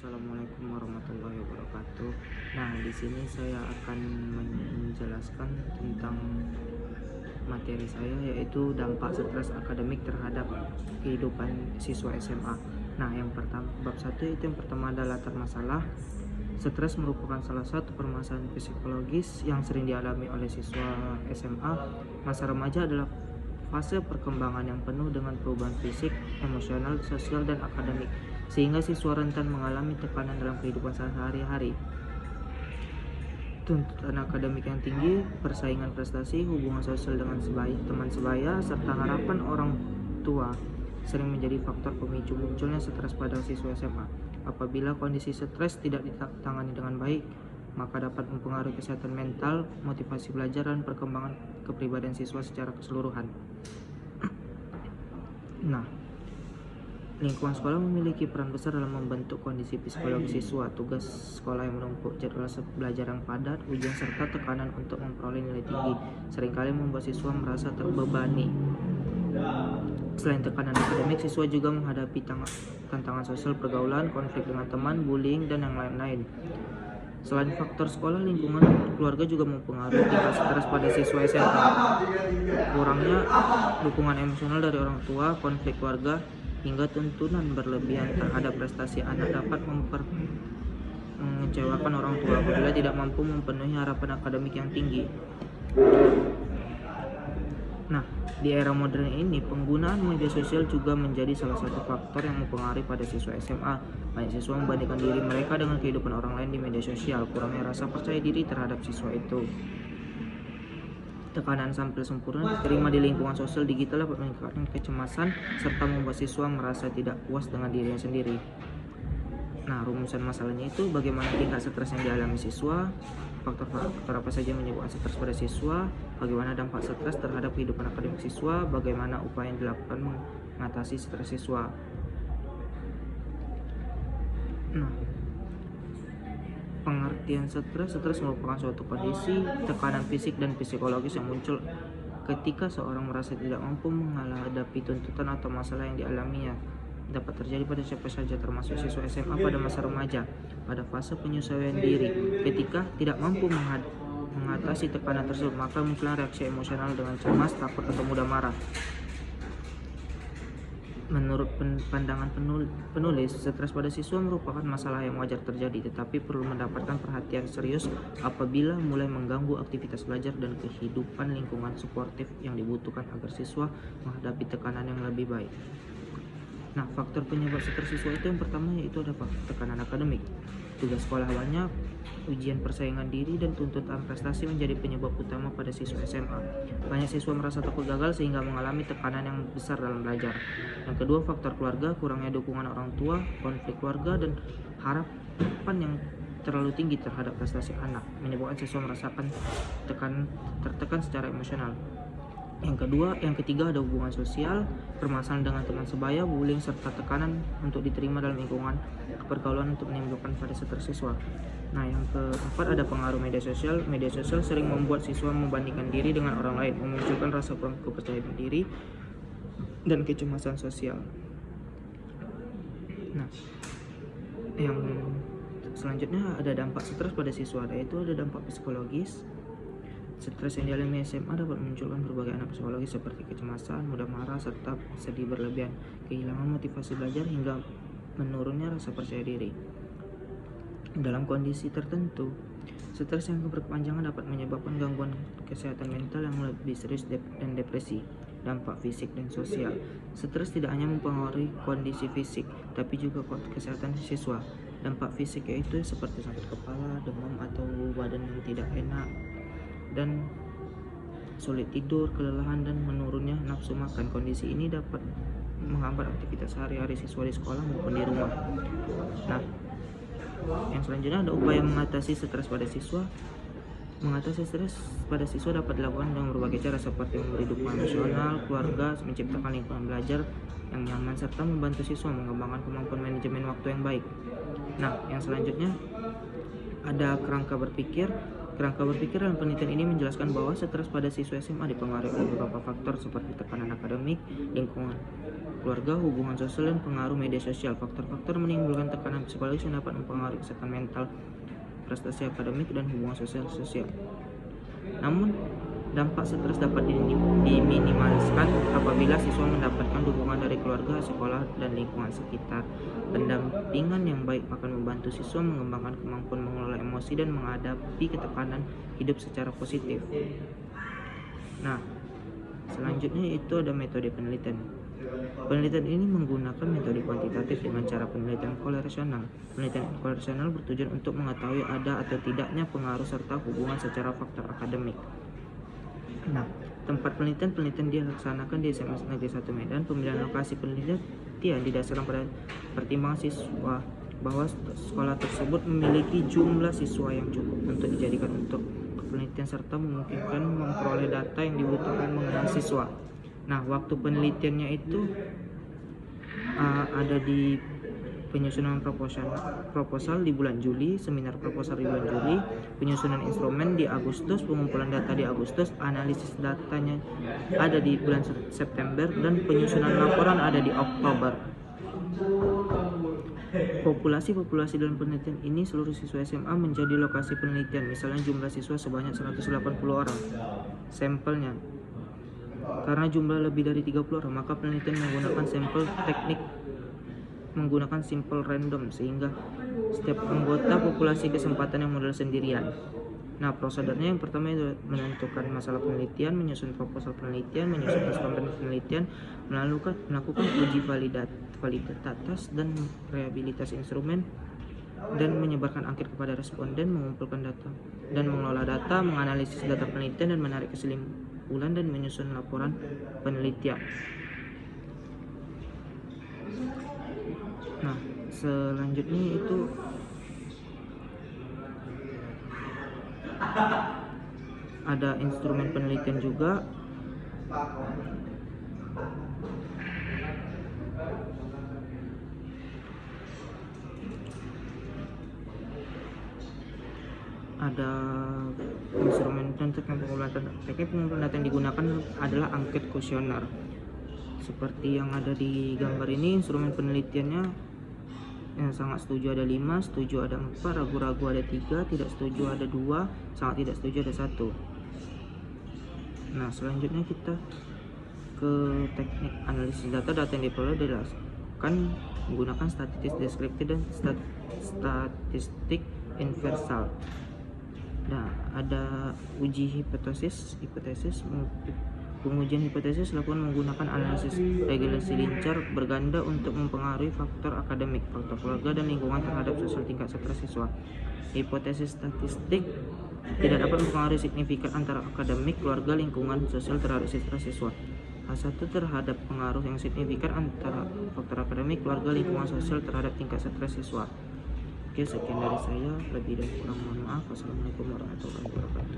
Assalamualaikum warahmatullahi wabarakatuh. Nah, di sini saya akan menjelaskan tentang materi saya, yaitu dampak stres akademik terhadap kehidupan siswa SMA. Nah, yang pertama, bab 1 itu yang pertama adalah latar masalah. Stres merupakan salah satu permasalahan psikologis yang sering dialami oleh siswa SMA. Masa remaja adalah fase perkembangan yang penuh dengan perubahan fisik, emosional, sosial, dan akademik, sehingga siswa rentan mengalami tekanan dalam kehidupan sehari-hari. Tuntutan akademik yang tinggi, persaingan prestasi, hubungan sosial dengan teman sebaya, serta harapan orang tua sering menjadi faktor pemicu munculnya stres pada siswa SMA. Apabila kondisi stres tidak ditangani dengan baik, maka dapat mempengaruhi kesehatan mental, motivasi belajar, dan perkembangan kepribadian siswa secara keseluruhan. Nah, lingkungan sekolah memiliki peran besar dalam membentuk kondisi psikologi siswa. Tugas sekolah yang menumpuk jadwal belajar yang padat, ujian, serta tekanan untuk memperoleh nilai tinggi seringkali membuat siswa merasa terbebani. Selain tekanan akademik, siswa juga menghadapi tantangan sosial, pergaulan, konflik dengan teman, bullying, dan yang lain-lain. Selain faktor sekolah, lingkungan keluarga juga mempengaruhi tingkat stres pada siswa SMA. Kurangnya dukungan emosional dari orang tua, konflik keluarga, hingga tuntunan berlebihan terhadap prestasi anak dapat mengecewakan orang tua apabila tidak mampu memenuhi harapan akademik yang tinggi. Nah, di era modern ini, penggunaan media sosial juga menjadi salah satu faktor yang mempengaruhi pada siswa SMA. Banyak siswa membandingkan diri mereka dengan kehidupan orang lain di media sosial. Kurangnya rasa percaya diri terhadap siswa itu. Tekanan tampil sempurna diterima di lingkungan sosial digital dapat meningkatkan kecemasan serta membuat siswa merasa tidak puas dengan dirinya sendiri. Nah, rumusan masalahnya itu bagaimana tingkat stres yang dialami siswa, faktor apa saja yang menyebabkan stres pada siswa, bagaimana dampak stres terhadap kehidupan akademik siswa, bagaimana upaya yang dilakukan mengatasi stres siswa. Nah, pengertian stres merupakan suatu kondisi tekanan fisik dan psikologis yang muncul ketika seorang merasa tidak mampu menghadapi tuntutan atau masalah yang dialaminya. Dapat terjadi pada siapa saja, termasuk siswa SMA pada masa remaja, pada fase penyesuaian diri. Ketika tidak mampu mengatasi tekanan tersebut, maka muncullah reaksi emosional dengan cemas, takut, atau mudah marah. Menurut pandangan penulis, stres pada siswa merupakan masalah yang wajar terjadi, tetapi perlu mendapatkan perhatian serius apabila mulai mengganggu aktivitas belajar dan kehidupan lingkungan suportif yang dibutuhkan agar siswa menghadapi tekanan yang lebih baik. Nah, faktor penyebab stres siswa itu yang pertama yaitu ada tekanan akademik. Tugas sekolah banyak, ujian, persaingan diri, dan tuntutan prestasi menjadi penyebab utama pada siswa SMA. Banyak siswa merasa takut gagal sehingga mengalami tekanan yang besar dalam belajar. Yang kedua, faktor keluarga, kurangnya dukungan orang tua, konflik keluarga, dan harapan yang terlalu tinggi terhadap prestasi anak menyebabkan siswa merasakan tertekan secara emosional. Yang ketiga ada hubungan sosial, permasalahan dengan teman sebaya, bullying, serta tekanan untuk diterima dalam lingkungan pergaulan untuk menimbulkan pada stres siswa. Nah, yang keempat ada pengaruh media sosial. Media sosial sering membuat siswa membandingkan diri dengan orang lain, memunculkan rasa kurang kepercayaan diri dan kecemasan sosial. Nah, yang selanjutnya ada dampak stres pada siswa, yaitu ada dampak psikologis. Stres yang dialami SMA dapat memunculkan berbagai anak psikologis seperti kecemasan, mudah marah, serta sedih berlebihan, kehilangan motivasi belajar, hingga menurunnya rasa percaya diri. Dalam kondisi tertentu, stres yang berkepanjangan dapat menyebabkan gangguan kesehatan mental yang lebih serius dan depresi. Dampak fisik dan sosial. Stres tidak hanya mempengaruhi kondisi fisik, tapi juga kesehatan siswa. Dampak fisik yaitu seperti sakit kepala, demam, atau badan yang tidak enak, dan sulit tidur, kelelahan, dan menurunnya nafsu makan. Kondisi ini dapat menghambat aktivitas sehari-hari siswa di sekolah maupun di rumah. Nah, yang selanjutnya ada upaya mengatasi stres pada siswa. Mengatasi stres pada siswa dapat dilakukan dengan berbagai cara seperti memberi dukungan emosional, keluarga, menciptakan lingkungan belajar yang nyaman, serta membantu siswa mengembangkan kemampuan manajemen waktu yang baik. Nah, yang selanjutnya ada kerangka berpikir. Kerangka berpikir dalam penelitian ini menjelaskan bahwa stres pada siswa SMA dipengaruhi oleh beberapa faktor seperti tekanan akademik, lingkungan keluarga, hubungan sosial, dan pengaruh media sosial. Faktor-faktor menimbulkan tekanan psikologis yang dapat mempengaruhi kesehatan mental, prestasi akademik, dan hubungan sosial. Namun, dampak stres dapat diminimaliskan apabila siswa mendapatkan dukungan dari keluarga, sekolah, dan lingkungan sekitar. Pendampingan yang baik akan membantu siswa mengembangkan kemampuan mengelola emosi dan menghadapi ketekanan hidup secara positif. Nah, selanjutnya itu ada metode penelitian. Penelitian ini menggunakan metode kuantitatif dengan cara penelitian kolerasional. Penelitian kolerasional bertujuan untuk mengetahui ada atau tidaknya pengaruh serta hubungan secara faktor akademik. Nah, tempat penelitian dilaksanakan di SMA Negeri 1 Medan. Pemilihan lokasi penelitian didasarkan pada pertimbangan siswa bahwa sekolah tersebut memiliki jumlah siswa yang cukup untuk dijadikan untuk penelitian serta memungkinkan memperoleh data yang dibutuhkan mengenai siswa. Nah, waktu penelitiannya itu ada di penyusunan proposal di bulan Juli, seminar proposal di bulan Juli, penyusunan instrumen di Agustus, pengumpulan data di Agustus, analisis datanya ada di bulan September, dan penyusunan laporan ada di Oktober. Populasi dalam penelitian ini seluruh siswa SMA menjadi lokasi penelitian. Misalnya jumlah siswa sebanyak 180 orang sampelnya. Karena jumlah lebih dari 30 orang, maka penelitian menggunakan sampel teknik menggunakan simple random, sehingga setiap anggota populasi kesempatan yang model sendirian. Nah, prosedurnya yang pertama itu menentukan masalah penelitian, menyusun proposal penelitian, menyusun instrumen penelitian, melakukan uji validitas dan reliabilitas instrumen, dan menyebarkan angket kepada responden, mengumpulkan data dan mengelola data, menganalisis data penelitian dan menarik kesimpulan, dan menyusun laporan penelitian. Nah, selanjutnya itu ada instrumen penelitian juga. Ada instrumen dan teknik pengumpulan data yang digunakan adalah angket kuesioner. Seperti yang ada di gambar ini, instrumen penelitiannya yang sangat setuju ada 5, setuju ada 4, ragu-ragu ada 3, tidak setuju ada 2, sangat tidak setuju ada 1. Nah, selanjutnya kita ke teknik analisis data yang diperoleh dilakukan menggunakan statistik deskriptif dan statistik inversal. Nah, ada uji hipotesis. Pengujian hipotesis dilakukan menggunakan analisis regresi linear berganda untuk mempengaruhi faktor akademik, faktor keluarga, dan lingkungan terhadap sosial tingkat stres siswa. Hipotesis statistik tidak dapat mempengaruhi signifikan antara akademik, keluarga, lingkungan sosial terhadap stres siswa. H1 terhadap pengaruh yang signifikan antara faktor akademik, keluarga, lingkungan sosial terhadap tingkat stres siswa. Oke, sekian dari saya. Lebih dan kurang mohon maaf. Wassalamualaikum warahmatullahi wabarakatuh.